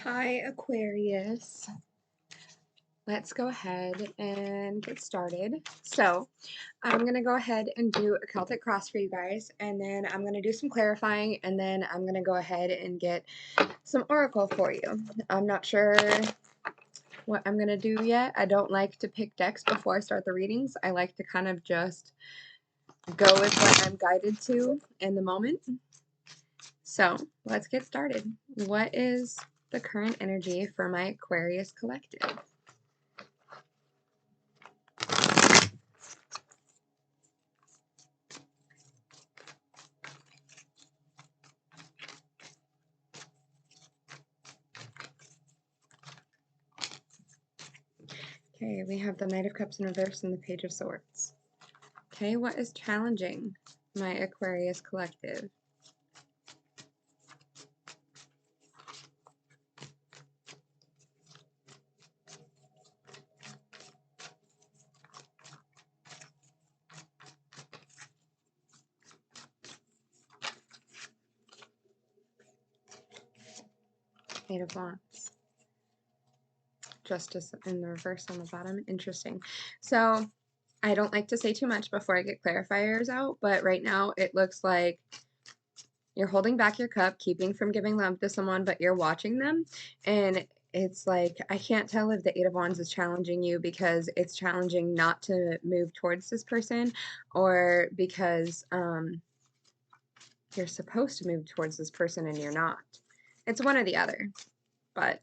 Hi, Aquarius. Let's go ahead and get started. So, I'm going to go ahead and do a Celtic cross for you guys, and then I'm going to do some clarifying, and then I'm going to go ahead and get some oracle for you. I'm not sure what I'm going to do yet. I don't like to pick decks before I start the readings. I like to kind of just go with what I'm guided to in the moment. So, let's get started. What is the current energy for my Aquarius collective? Okay, we have the Knight of Cups in reverse and the Page of Swords. Okay, what is challenging my Aquarius collective? Eight of Wands. Justice in the reverse on the bottom. Interesting. So, I don't like to say too much before I get clarifiers out, but right now it looks like you're holding back your cup, keeping from giving love to someone, but you're watching them. And it's like, I can't tell if the Eight of Wands is challenging you because it's challenging not to move towards this person, or because you're supposed to move towards this person and you're not. It's one or the other, but,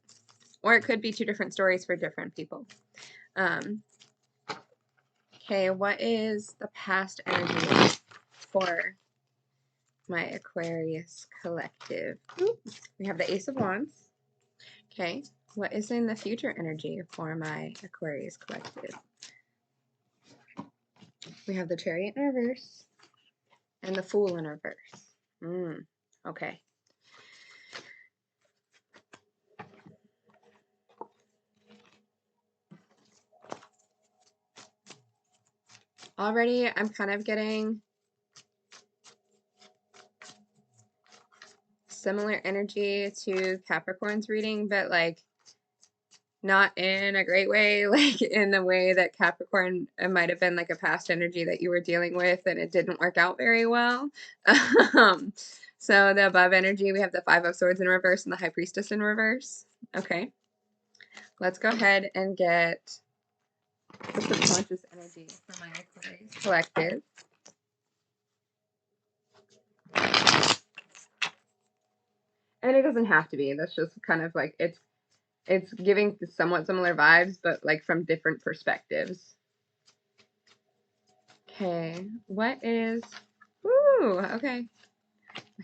or it could be two different stories for different people. Okay, what is the past energy for my Aquarius collective? We have the Ace of Wands. Okay, what is in the future energy for my Aquarius collective? We have the Chariot in reverse and the Fool in reverse. Okay. Already, I'm kind of getting similar energy to Capricorn's reading, but like not in a great way, like in the way that Capricorn, it might have been like a past energy that you were dealing with and it didn't work out very well. So the above energy, we have the Five of Swords in reverse and the High Priestess in reverse. Okay. Let's go ahead and get the subconscious energy for my Aquarius collective. And it doesn't have to be. That's just kind of like, it's giving somewhat similar vibes, but like from different perspectives. Okay, what is, okay.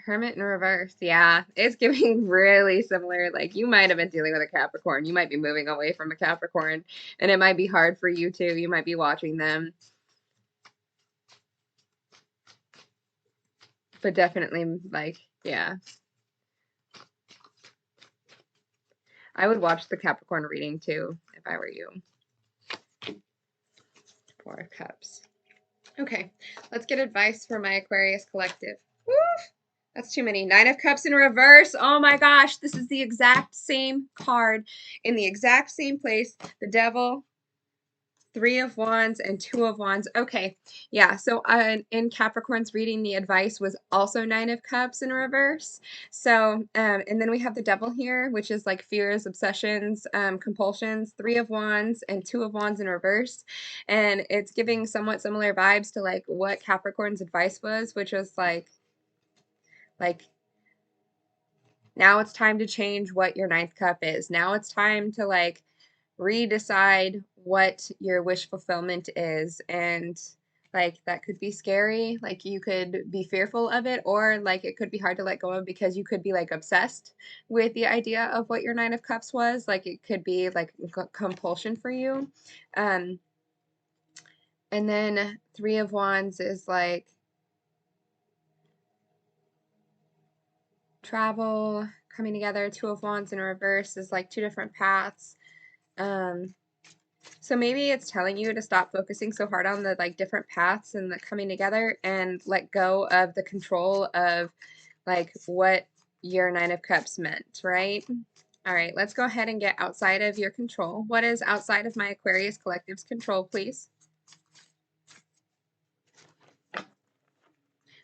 Hermit in reverse. Yeah, it's giving really similar. Like, you might have been dealing with a Capricorn. You might be moving away from a Capricorn, and it might be hard for you too. You might be watching them. But definitely, like, yeah. I would watch the Capricorn reading too, if I were you. Four of Cups. Okay, let's get advice for my Aquarius collective. Woo! That's too many. Nine of Cups in reverse. Oh my gosh, this is the exact same card in the exact same place. The Devil, Three of Wands, and Two of Wands. Okay, yeah, so in Capricorn's reading, the advice was also Nine of Cups in reverse. So, and then we have the Devil here, which is like fears, obsessions, compulsions, Three of Wands, and Two of Wands in reverse. And it's giving somewhat similar vibes to like what Capricorn's advice was, which was like, now it's time to change what your ninth cup is. Now it's time to like redecide what your wish fulfillment is. And like that could be scary. Like you could be fearful of it, or like it could be hard to let go of because you could be like obsessed with the idea of what your Nine of Cups was. Like it could be like compulsion for you. And then Three of Wands is like travel, coming together. Two of Wands in reverse is like two different paths. So maybe it's telling you to stop focusing so hard on the like different paths and the coming together and let go of the control of like what your Nine of Cups meant, right? All right, let's go ahead and get outside of your control. What is outside of my Aquarius Collective's control, please?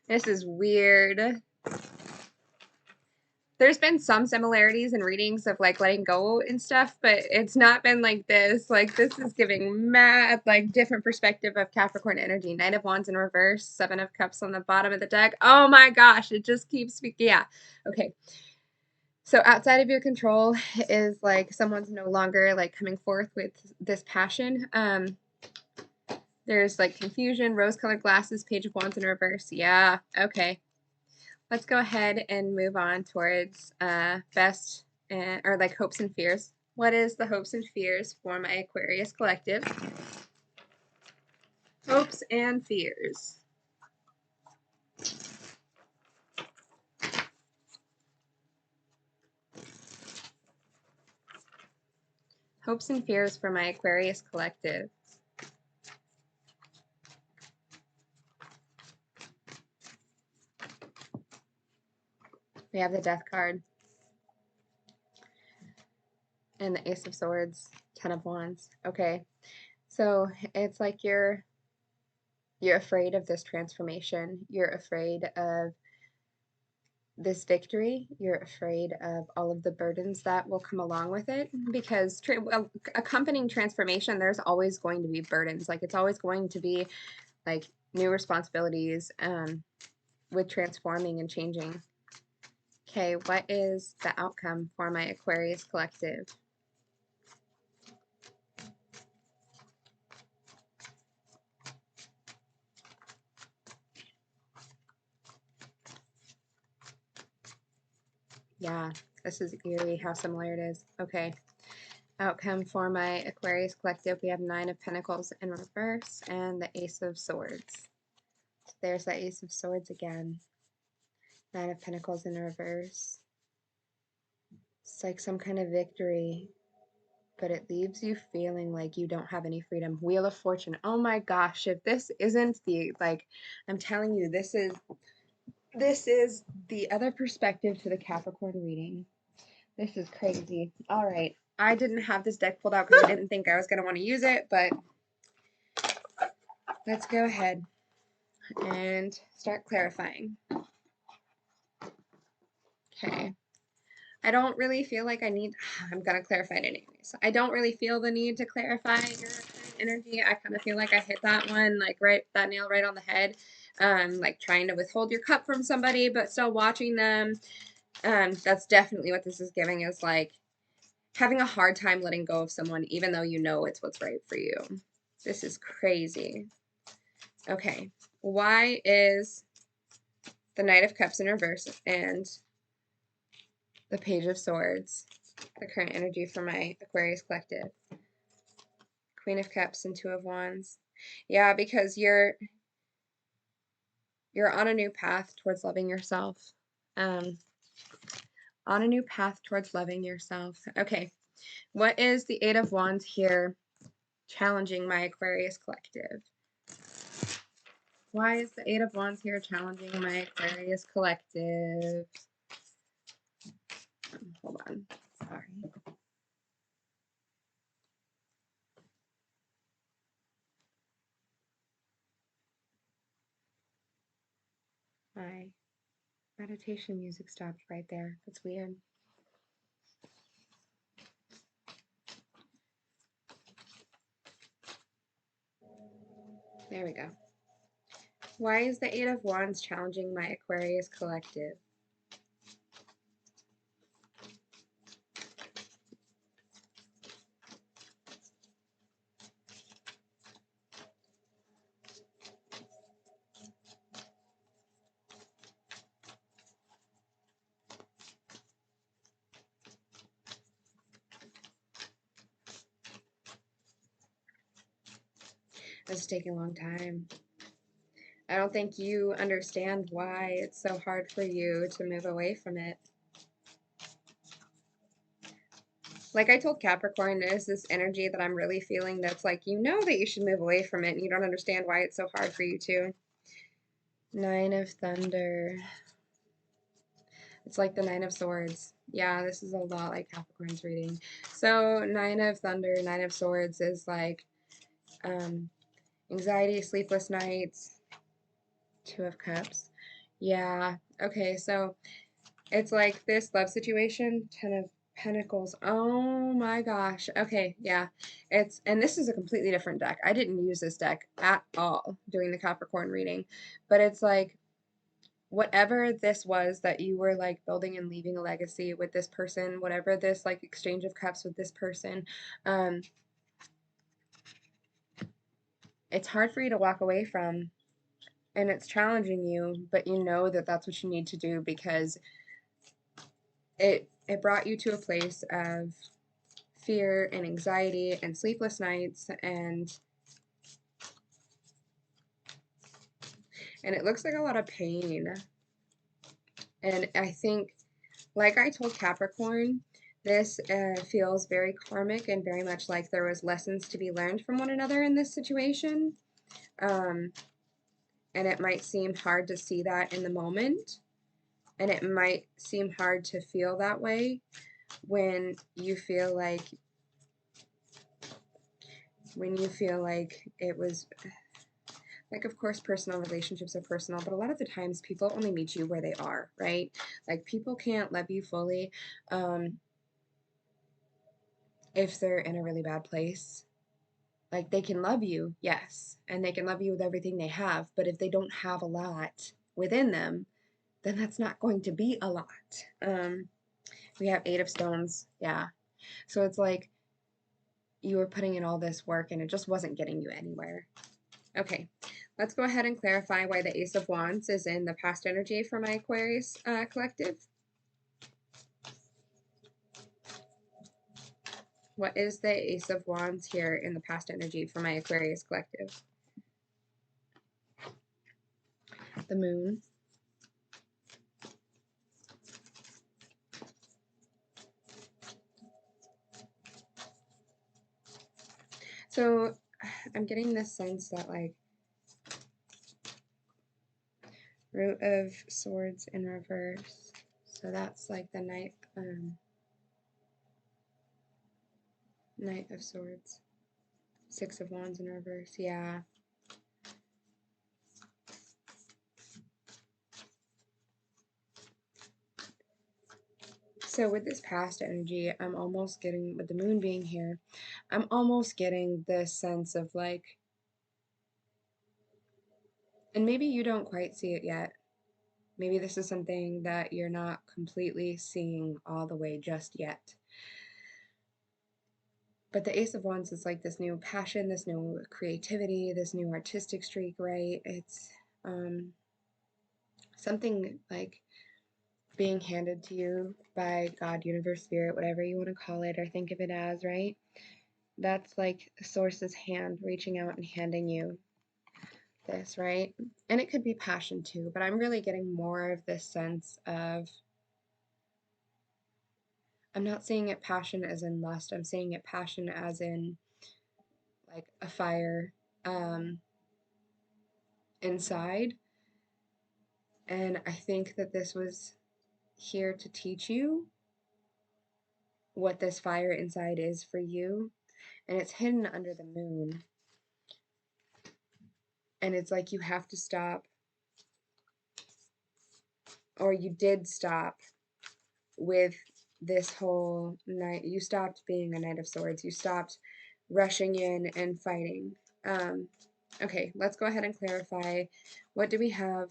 This is weird. There's been some similarities in readings of like letting go and stuff, but it's not been like this. Like this is giving mad, like different perspective of Capricorn energy. Knight of Wands in reverse, Seven of Cups on the bottom of the deck. Oh my gosh, it just keeps speaking. Yeah, okay. So outside of your control is like someone's no longer like coming forth with this passion. There's like confusion, rose-colored glasses, Page of Wands in reverse. Yeah, okay. Let's go ahead and move on towards best or like hopes and fears. What is the hopes and fears for my Aquarius Collective? Hopes and fears. Hopes and fears for my Aquarius Collective. We have the Death card. And the Ace of Swords, Ten of Wands. Okay. So it's like you're afraid of this transformation. You're afraid of this victory. You're afraid of all of the burdens that will come along with it, because accompanying transformation, there's always going to be burdens. Like it's always going to be like new responsibilities with transforming and changing. Okay, what is the outcome for my Aquarius Collective? Yeah, this is eerie how similar it is. Okay. Outcome for my Aquarius Collective, we have Nine of Pentacles in reverse and the Ace of Swords. So there's the Ace of Swords again. Nine of Pentacles in reverse. It's like some kind of victory, but it leaves you feeling like you don't have any freedom. Wheel of Fortune. Oh my gosh, if this isn't the, like, I'm telling you, this is the other perspective to the Capricorn reading. This is crazy. All right. I didn't have this deck pulled out because I didn't think I was going to want to use it, but let's go ahead and start clarifying. Okay. I don't really feel like I'm going to clarify it anyways. I don't really feel the need to clarify your energy. I kind of feel like I hit that one, like that nail right on the head. Like trying to withhold your cup from somebody, but still watching them. That's definitely what this is giving, is like having a hard time letting go of someone, even though you know it's what's right for you. This is crazy. Okay. Why is the Knight of Cups in reverse and the Page of Swords the current energy for my Aquarius Collective? Queen of Cups and Two of Wands. Yeah, because you're on a new path towards loving yourself. On a new path towards loving yourself. Okay. What is the Eight of Wands here challenging my Aquarius Collective? Why is the Eight of Wands here challenging my Aquarius Collective? Hold on. Sorry. My meditation music stopped right there. That's weird. There we go. Why is the Eight of Wands challenging my Aquarius Collective? This is taking a long time. I don't think you understand why it's so hard for you to move away from it. Like I told Capricorn, there's this energy that I'm really feeling that's like, you know that you should move away from it, and you don't understand why it's so hard for you to. Nine of Thunder. It's like the Nine of Swords. Yeah, this is a lot like Capricorn's reading. So Nine of Thunder, Nine of Swords is like anxiety, sleepless nights, Two of Cups. Yeah, okay, so it's like this love situation, Ten of Pentacles. Oh my gosh. Okay, yeah. And this is a completely different deck. I didn't use this deck at all during the Capricorn reading, but it's like whatever this was that you were like building and leaving a legacy with this person, whatever this like exchange of cups with this person, it's hard for you to walk away from, and it's challenging you, but you know that that's what you need to do because it brought you to a place of fear and anxiety and sleepless nights, and it looks like a lot of pain. And I think, like I told Capricorn, this feels very karmic and very much like there was lessons to be learned from one another in this situation. And it might seem hard to see that in the moment, and it might seem hard to feel that way when you feel like it was like, of course, personal relationships are personal, but a lot of the times people only meet you where they are, right? Like, people can't love you fully if they're in a really bad place. Like, they can love you, yes, and they can love you with everything they have, but if they don't have a lot within them, then that's not going to be a lot. We have Eight of Stones, yeah. So it's like you were putting in all this work and it just wasn't getting you anywhere. Okay, let's go ahead and clarify why the Ace of Wands is in the past energy for my Aquarius collective. What is the Ace of Wands here in the past energy for my Aquarius collective? The Moon. So I'm getting this sense that, like, Root of Swords in reverse. So that's like the Knight of Swords. Six of Wands in reverse. Yeah. So with this past energy, I'm almost getting, with the Moon being here, I'm almost getting this sense of like, and maybe you don't quite see it yet. Maybe this is something that you're not completely seeing all the way just yet. But the Ace of Wands is like this new passion, this new creativity, this new artistic streak, right? It's something like being handed to you by God, universe, spirit, whatever you want to call it or think of it as, right? That's like the source's hand reaching out and handing you this, right? And it could be passion too, but I'm really getting more of this sense of, I'm not seeing it passion as in lust, I'm seeing it passion as in like a fire inside. And I think that this was here to teach you what this fire inside is for you. And it's hidden under the Moon. And it's like you have to stop, or you did stop with this whole night. You stopped being a Knight of Swords. You stopped rushing in and fighting. Okay, let's go ahead and clarify. What do we have?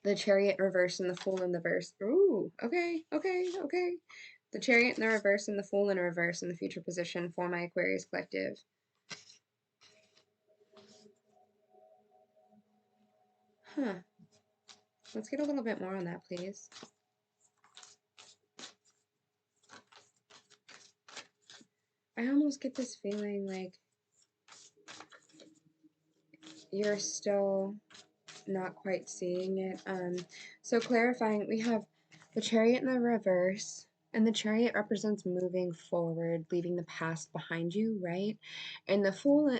The Chariot in reverse and the Fool in the verse. Ooh, okay. The Chariot in the reverse and the Fool in reverse in the future position for my Aquarius collective. Huh. Let's get a little bit more on that, please. I almost get this feeling like you're still not quite seeing it. So clarifying, we have the Chariot in the reverse And the Chariot represents moving forward, leaving the past behind you, right? And the Fool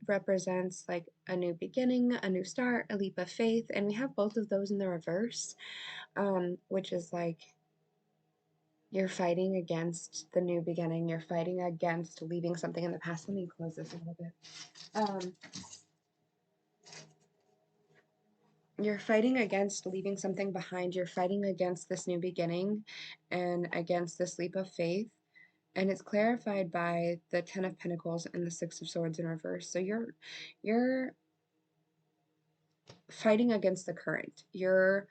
represents like a new beginning, a new start, a leap of faith. And we have both of those in the reverse, which is like you're fighting against the new beginning. You're fighting against leaving something in the past. Let me close this a little bit. You're fighting against leaving something behind. You're fighting against this new beginning and against this leap of faith. And it's clarified by the Ten of Pentacles and the Six of Swords in reverse. So you're fighting against the current. You're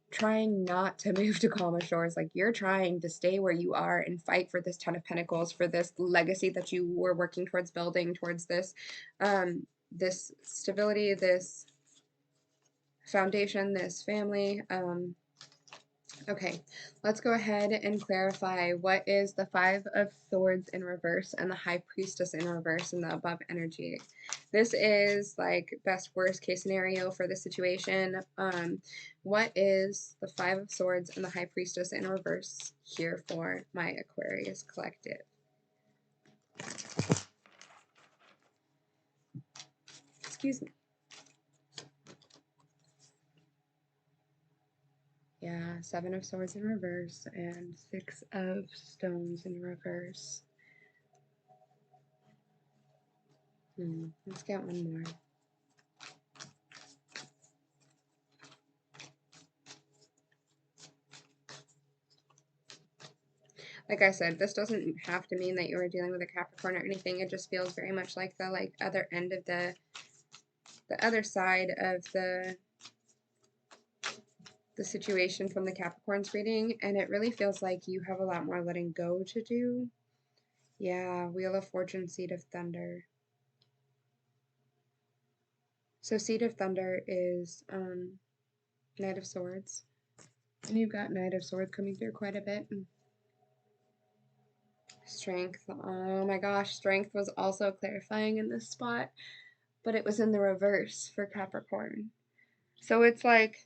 trying not to move to calmer shores. Like you're trying to stay where you are and fight for this Ten of Pentacles, for this legacy that you were working towards building, towards this this stability, this foundation, this family. Okay, let's go ahead and clarify what is the Five of Swords in reverse and the High Priestess in reverse in the above energy. This is like best worst case scenario for the situation. What is the Five of Swords and the High Priestess in reverse here for my Aquarius collective? Excuse me. Yeah, Seven of Swords in reverse and Six of Stones in reverse. Let's get one more. Like I said, this doesn't have to mean that you were dealing with a Capricorn or anything. It just feels very much like the other end of the other side of the situation from the Capricorn's reading, and it really feels like you have a lot more letting go to do. Yeah, Wheel of Fortune, Seed of Thunder. So Seed of Thunder is Knight of Swords. And you've got Knight of Swords coming through quite a bit. Strength. Oh my gosh, Strength was also clarifying in this spot, but it was in the reverse for Capricorn. So it's like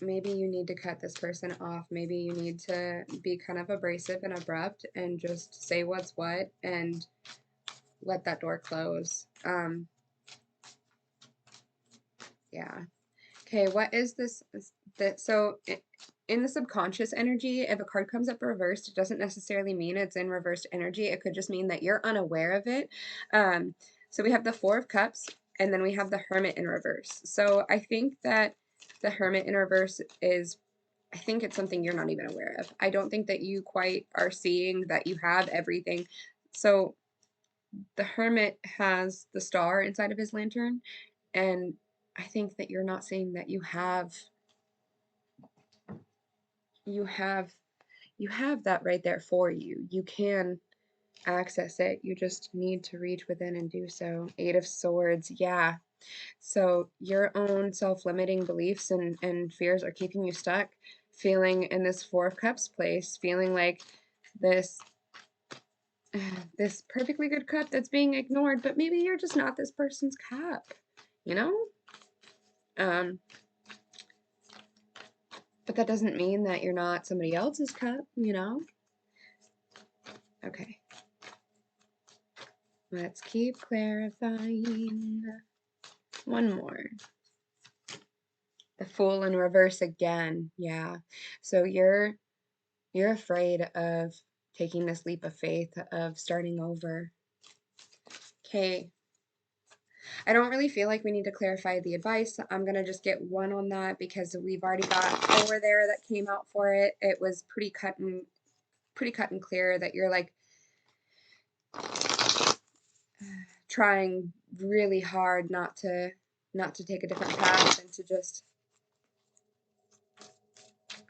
maybe you need to cut this person off. Maybe you need to be kind of abrasive and abrupt and just say what's what and let that door close. Yeah. Okay, what is this? So in the subconscious energy, if a card comes up reversed, it doesn't necessarily mean it's in reversed energy. It could just mean that you're unaware of it. So we have the Four of Cups, and then we have the Hermit in reverse. So I think that the Hermit in reverse is, I think it's something you're not even aware of. I don't think that you quite are seeing that you have everything. So the Hermit has the star inside of his lantern, and I think that you're not seeing that you have that right there for you. You can access it. You just need to reach within and do so. Eight of Swords. Yeah. So your own self-limiting beliefs and fears are keeping you stuck, feeling in this Four of Cups place, feeling like this perfectly good cup that's being ignored, but maybe you're just not this person's cup, you know? But that doesn't mean that you're not somebody else's cup, you know? Okay. Let's keep clarifying. One more. The Fool in reverse again. Yeah. So you're afraid of taking this leap of faith, of starting over. Okay. I don't really feel like we need to clarify the advice. I'm going to just get one on that because we've already got over there that came out for it. It was pretty cut and clear that you're like trying really hard not to take a different path and to just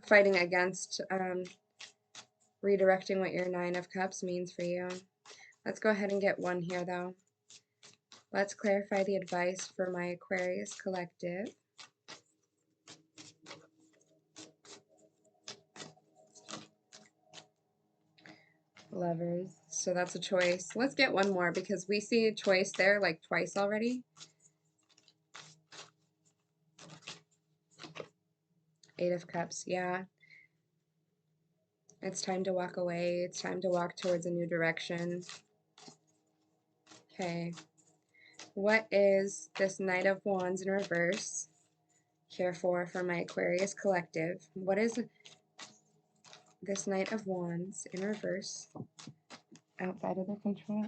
fighting against redirecting what your Nine of Cups means for you. Let's go ahead and get one here though. Let's clarify the advice for my Aquarius collective. Lovers. So that's a choice. Let's get one more because we see a choice there like twice already. Eight of Cups, yeah. It's time to walk away. It's time to walk towards a new direction. Okay. What is this Knight of Wands in reverse here for my Aquarius collective? What is this Knight of Wands in reverse outside of their control?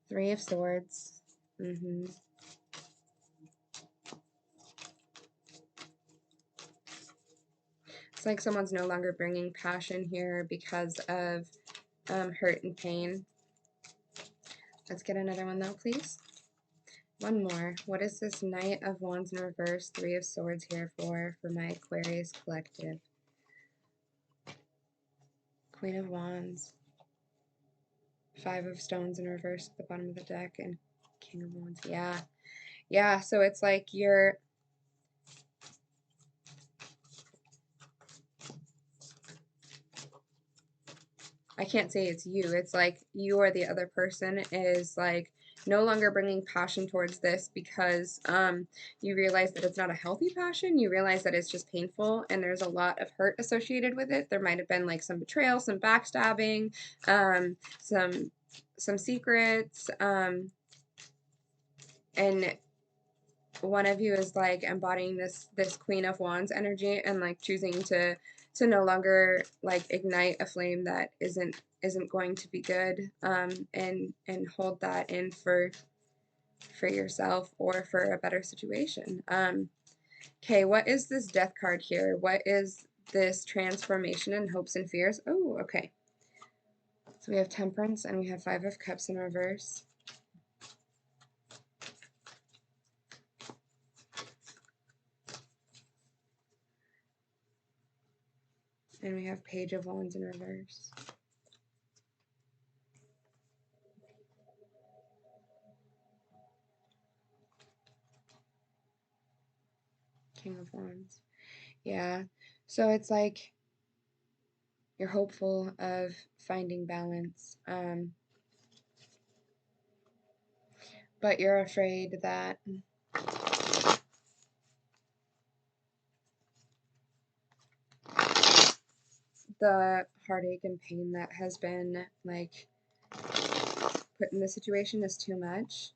Three of Swords. It's like someone's no longer bringing passion here because of hurt and pain. Let's get another one though, please. One more. What is this Knight of Wands in reverse, Three of Swords here for my Aquarius collective? Queen of Wands, Five of Stones in reverse at the bottom of the deck, and King of Wands. Yeah. Yeah, so it's like you're... I can't say it's you. It's like you or the other person is like no longer bringing passion towards this because you realize that it's not a healthy passion. You realize that it's just painful and there's a lot of hurt associated with it. There might have been like some betrayal, some backstabbing, some secrets, and one of you is like embodying this Queen of Wands energy and like choosing to no longer like ignite a flame that isn't going to be good, and hold that in for yourself or for a better situation. Okay, what is this Death card here? What is this transformation and hopes and fears? Oh, okay. So we have Temperance and we have Five of Cups in reverse. And we have Page of Wands in reverse. King of Wands. Yeah. So it's like you're hopeful of finding balance, but you're afraid that the heartache and pain that has been like put in the situation is too much.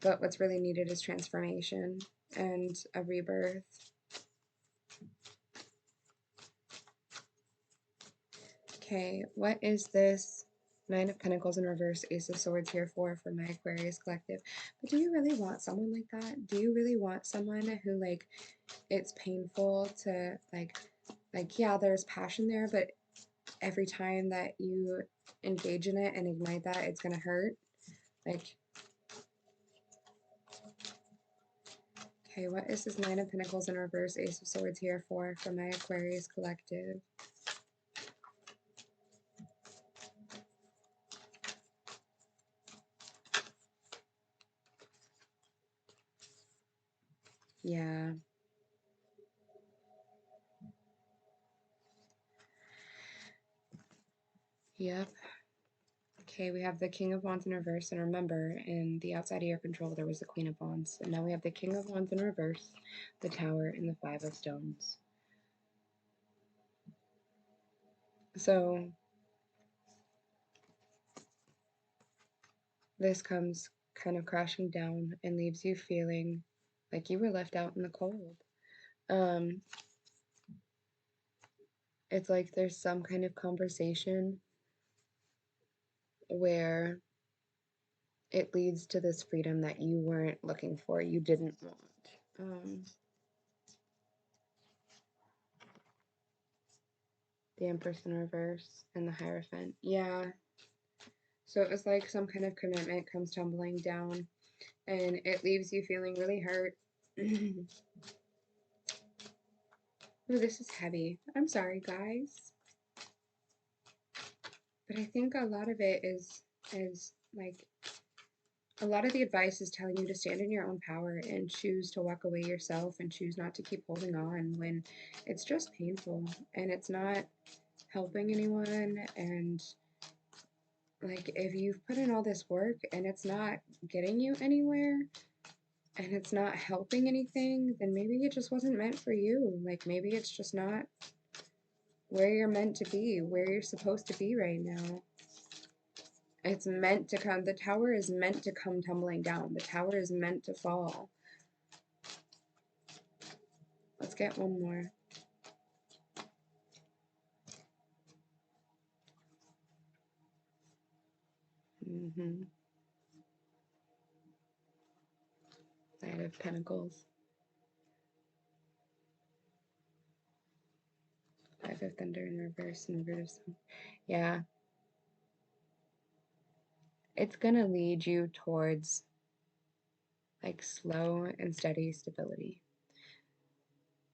But what's really needed is transformation and a rebirth. Okay, what is this Nine of Pentacles in reverse, Ace of Swords here for my Aquarius collective? But do you really want someone like that? Do you really want someone who like it's painful to like yeah, there's passion there, but every time that you engage in it and ignite that, it's gonna hurt? Like, okay, what is this Nine of Pentacles in reverse, Ace of Swords here for my Aquarius collective? Yeah. Yep. Okay, we have the King of Wands in reverse, and remember, in the outside of your control, there was the Queen of Wands. And now we have the King of Wands in reverse, the Tower, and the Five of Stones. So, this comes kind of crashing down and leaves you feeling like you were left out in the cold. It's like there's some kind of conversation where it leads to this freedom that you weren't looking for, you didn't want. The Empress in reverse and the Hierophant. Yeah. So it was like some kind of commitment comes tumbling down and it leaves you feeling really hurt. Ooh, this is heavy. I'm sorry, guys. But I think a lot of it is like a lot of the advice is telling you to stand in your own power and choose to walk away yourself and choose not to keep holding on when it's just painful and it's not helping anyone, and like if you've put in all this work and it's not getting you anywhere and it's not helping anything, then maybe it just wasn't meant for you. Like maybe it's just not where you're meant to be, where you're supposed to be right now. It's meant to come, the tower is meant to come tumbling down. The tower is meant to fall. Let's get one more. Knight of Pentacles. Five of Thunder in reverse and reverse. Yeah. It's gonna lead you towards like slow and steady stability.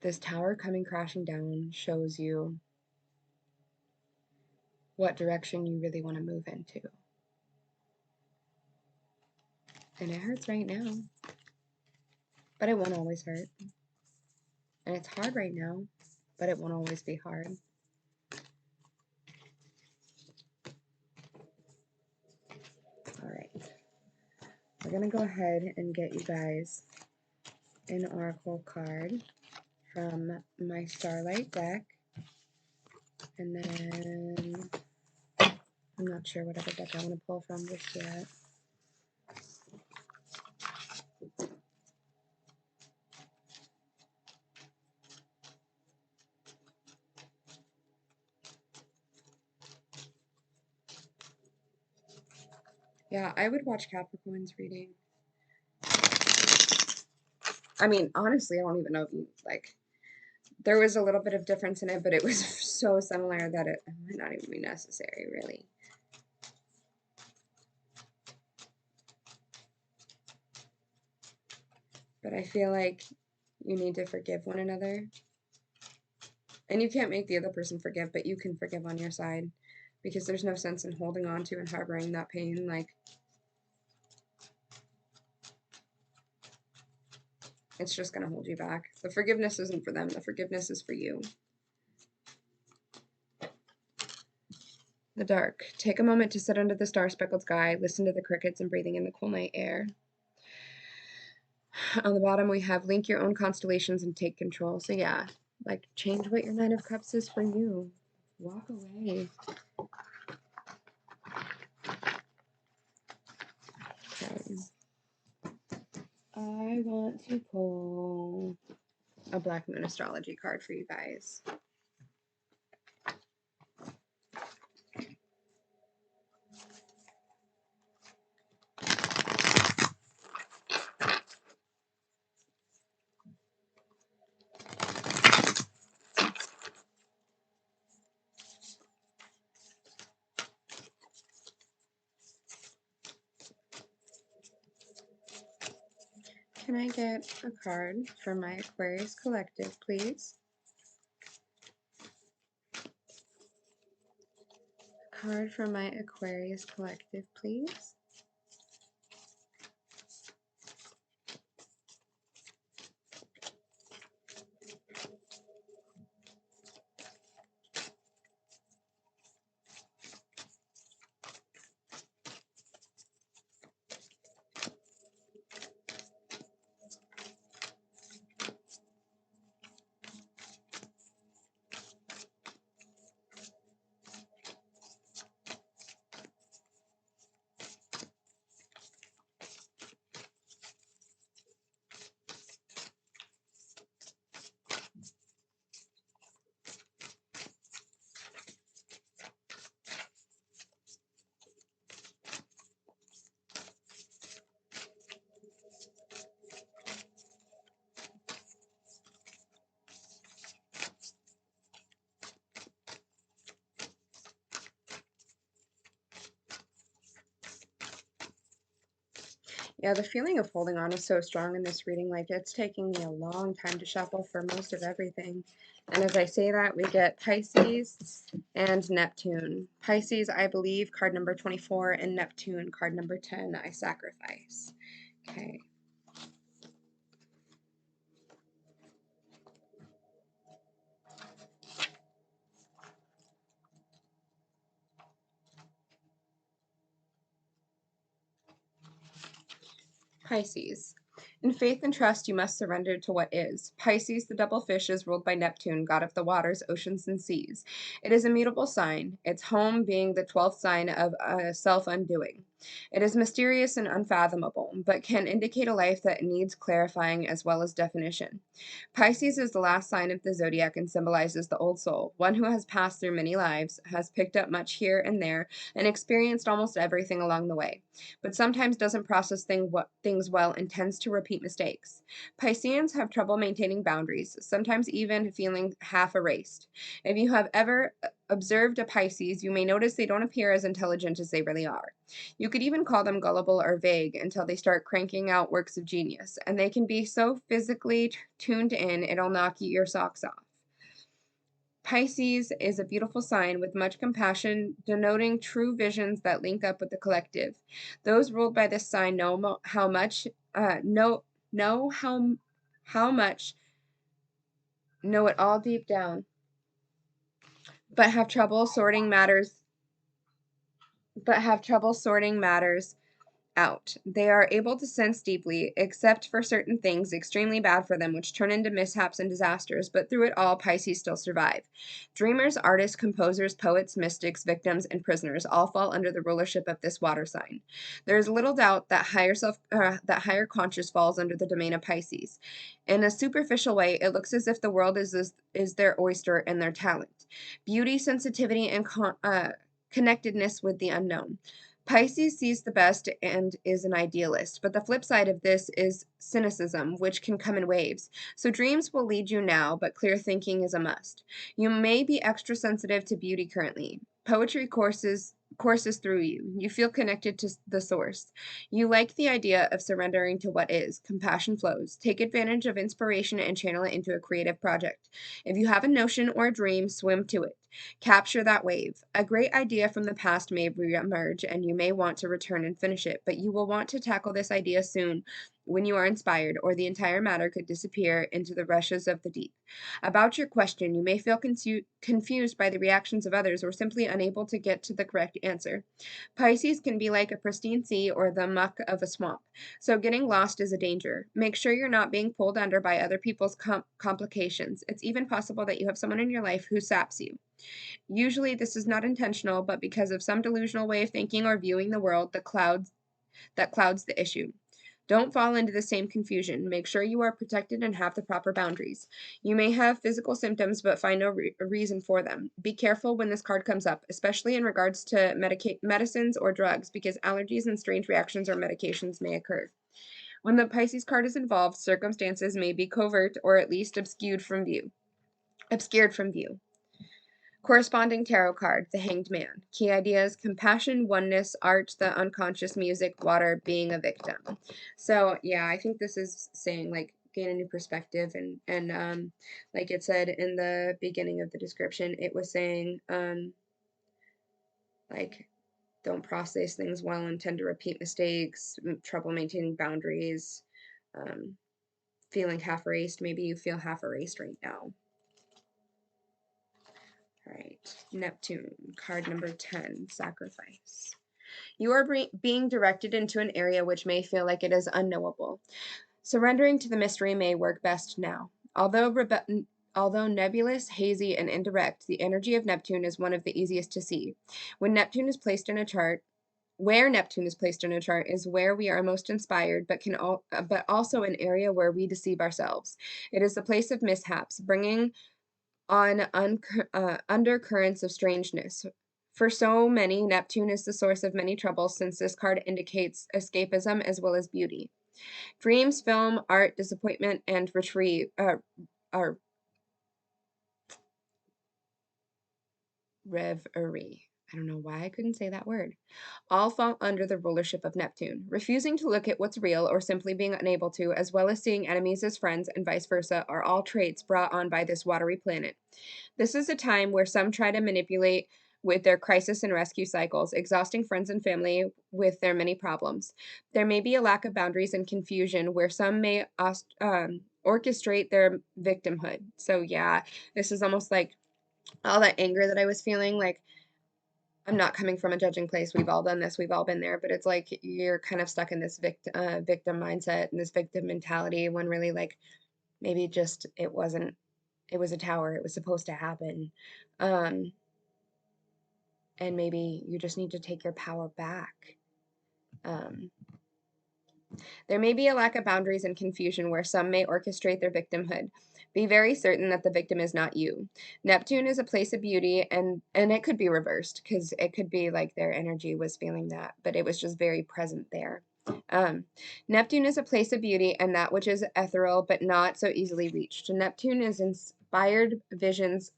This tower coming crashing down shows you what direction you really want to move into. And it hurts right now, but it won't always hurt. And it's hard right now, but it won't always be hard. All right. We're going to go ahead and get you guys an oracle card from my Starlight deck. And then I'm not sure what other deck I want to pull from just yet. Yeah, I would watch Capricorn's reading. I mean, honestly, I don't even know if you, like, there was a little bit of difference in it, but it was so similar that it might not even be necessary, really. But I feel like you need to forgive one another. And you can't make the other person forgive, but you can forgive on your side. Because there's no sense in holding on to and harboring that pain. Like, it's just going to hold you back. The forgiveness isn't for them. The forgiveness is for you. The dark. Take a moment to sit under the star-speckled sky, listen to the crickets, and breathing in the cool night air. On the bottom, we have link your own constellations and take control. So yeah, like change what your Nine of Cups is for you. Walk away. Okay. I want to pull a Black Moon astrology card for you guys. Can I get a card for my Aquarius collective, please? A card for my Aquarius collective, please? Yeah, the feeling of holding on is so strong in this reading. Like, it's taking me a long time to shuffle for most of everything. And as I say that, we get Pisces and Neptune. Pisces, I believe, card number 24, and Neptune, card number 10, I sacrifice. Okay. Pisces. In faith and trust, you must surrender to what is. Pisces, the double fish, is ruled by Neptune, god of the waters, oceans, and seas. It is a mutable sign, its home being the 12th sign of self-undoing. It is mysterious and unfathomable, but can indicate a life that needs clarifying as well as definition. Pisces is the last sign of the zodiac and symbolizes the old soul, one who has passed through many lives, has picked up much here and there, and experienced almost everything along the way, but sometimes doesn't process things well and tends to repeat mistakes. Pisceans have trouble maintaining boundaries, sometimes even feeling half erased. If you have ever observed a Pisces, you may notice they don't appear as intelligent as they really are. You could even call them gullible or vague until they start cranking out works of genius, and they can be so physically tuned in it'll knock your socks off. Pisces is a beautiful sign with much compassion, denoting true visions that link up with the collective. Those ruled by this sign how much know how much know it all deep down, but have trouble sorting matters out. They are able to sense deeply, except for certain things extremely bad for them, which turn into mishaps and disasters, but through it all, Pisces still survive. Dreamers, artists, composers, poets, mystics, victims, and prisoners all fall under the rulership of this water sign. There is little doubt that higher conscious falls under the domain of Pisces. In a superficial way, it looks as if the world is their oyster and their talent. Beauty, sensitivity, and connectedness with the unknown. Pisces sees the best and is an idealist, but the flip side of this is cynicism, which can come in waves. So dreams will lead you now, but clear thinking is a must. You may be extra sensitive to beauty currently. Poetry courses through you. You feel connected to the source. You like the idea of surrendering to what is. Compassion flows. Take advantage of inspiration and channel it into a creative project. If you have a notion or a dream, swim to it. Capture that wave. A great idea from the past may reemerge, and you may want to return and finish it, but you will want to tackle this idea soon when you are inspired, or the entire matter could disappear into the rushes of the deep. About your question, you may feel confused by the reactions of others or simply unable to get to the correct answer. Pisces can be like a pristine sea or the muck of a swamp, so getting lost is a danger. Make sure you're not being pulled under by other people's complications. It's even possible that you have someone in your life who saps you. Usually this is not intentional, but because of some delusional way of thinking or viewing the world that clouds the issue. Don't fall into the same confusion. Make sure you are protected and have the proper boundaries. You may have physical symptoms, but find no reason for them. Be careful when this card comes up, especially in regards to medicines or drugs, because allergies and strange reactions or medications may occur. When the Pisces card is involved, circumstances may be covert or at least obscured from view. Corresponding tarot card, the Hanged Man. Key ideas: compassion, oneness, art, the unconscious, music, water, being a victim. So yeah, I think this is saying like gain a new perspective, and like it said in the beginning of the description, it was saying like don't process things well and tend to repeat mistakes, trouble maintaining boundaries, feeling half erased. Maybe you feel half erased right now. All right, Neptune, card number 10, sacrifice. You are being directed into an area which may feel like it is unknowable. Surrendering to the mystery may work best now. Although nebulous, hazy, and indirect, the energy of Neptune is one of the easiest to see. Where Neptune is placed in a chart is where we are most inspired, but also an area where we deceive ourselves. It is the place of mishaps, bringing on undercurrents of strangeness. For so many, Neptune is the source of many troubles, since this card indicates escapism as well as beauty. Dreams, film, art, disappointment, and reverie. I don't know why I couldn't say that word. All fall under the rulership of Neptune. Refusing to look at what's real or simply being unable to, as well as seeing enemies as friends and vice versa, are all traits brought on by this watery planet. This is a time where some try to manipulate with their crisis and rescue cycles, exhausting friends and family with their many problems. There may be a lack of boundaries and confusion where some may orchestrate their victimhood. So yeah, this is almost like all that anger that I was feeling, like I'm not coming from a judging place. We've all done this. We've all been there. But it's like you're kind of stuck in this victim mindset and this victim mentality when really, like, maybe just it wasn't, it was a tower. It was supposed to happen. Um, and maybe you just need to take your power back. Um, There may be a lack of boundaries and confusion where some may orchestrate their victimhood. Be very certain that the victim is not you. Neptune is a place of beauty, and it could be reversed because it could be like their energy was feeling that, but it was just very present there. Neptune is a place of beauty and that which is ethereal but not so easily reached. Neptune is inspired visions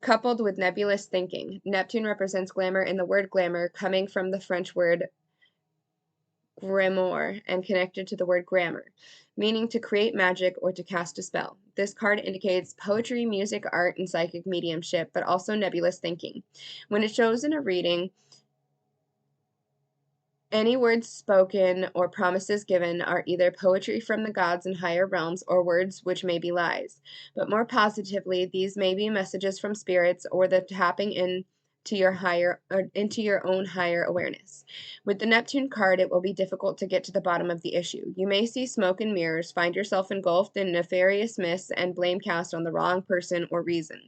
coupled with nebulous thinking. Neptune represents glamour in the word glamour, coming from the French word grimoire and connected to the word grammar, meaning to create magic or to cast a spell. This card indicates poetry, music, art, and psychic mediumship, but also nebulous thinking. When it shows in a reading, any words spoken or promises given are either poetry from the gods and higher realms or words which may be lies. But more positively, these may be messages from spirits or the tapping into your own higher awareness. With the Neptune card, it will be difficult to get to the bottom of the issue. You may see smoke and mirrors, find yourself engulfed in nefarious mists, and blame cast on the wrong person or reason.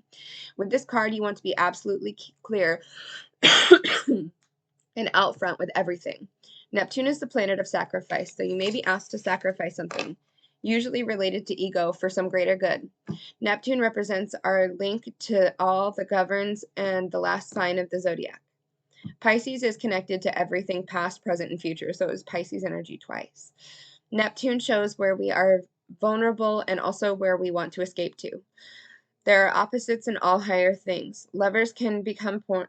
With this card, you want to be absolutely clear and out front with everything. Neptune is the planet of sacrifice, so you may be asked to sacrifice something, usually related to ego, for some greater good. Neptune represents our link to all that governs and the last sign of the zodiac. Pisces is connected to everything past, present, and future, so it was Pisces energy twice. Neptune shows where we are vulnerable and also where we want to escape to. There are opposites in all higher things. Lovers can become porn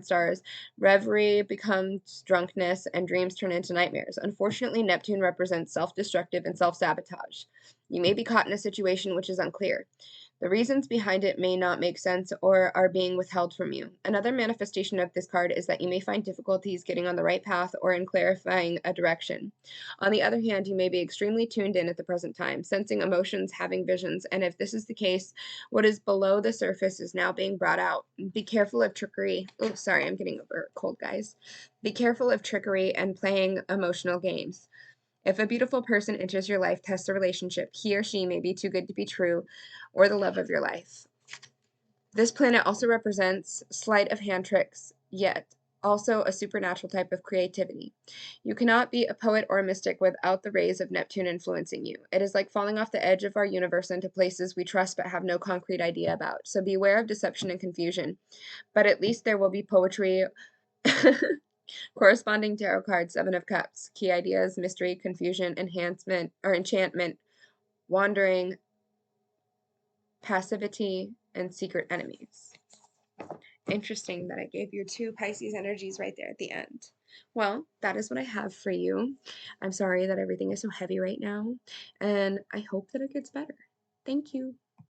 stars, reverie becomes drunkenness, and dreams turn into nightmares. Unfortunately, Neptune represents self-destructive and self-sabotage. You may be caught in a situation which is unclear. The reasons behind it may not make sense or are being withheld from you. Another manifestation of this card is that you may find difficulties getting on the right path or in clarifying a direction. On the other hand, you may be extremely tuned in at the present time, sensing emotions, having visions, and if this is the case, what is below the surface is now being brought out. Be careful of trickery. Oh, sorry, I'm getting over a cold, guys. Be careful of trickery and playing emotional games. If a beautiful person enters your life, test the relationship. He or she may be too good to be true, or the love of your life. This planet also represents sleight of hand tricks, yet also a supernatural type of creativity. You cannot be a poet or a mystic without the rays of Neptune influencing you. It is like falling off the edge of our universe into places we trust but have no concrete idea about. So beware of deception and confusion. But at least there will be poetry. Corresponding tarot card, Seven of Cups. Key ideas, mystery, confusion, enhancement, or enchantment, wandering, passivity, and secret enemies. Interesting that I gave you two Pisces energies right there at the end. Well, that is what I have for you. I'm sorry that everything is so heavy right now, and I hope that it gets better. Thank you.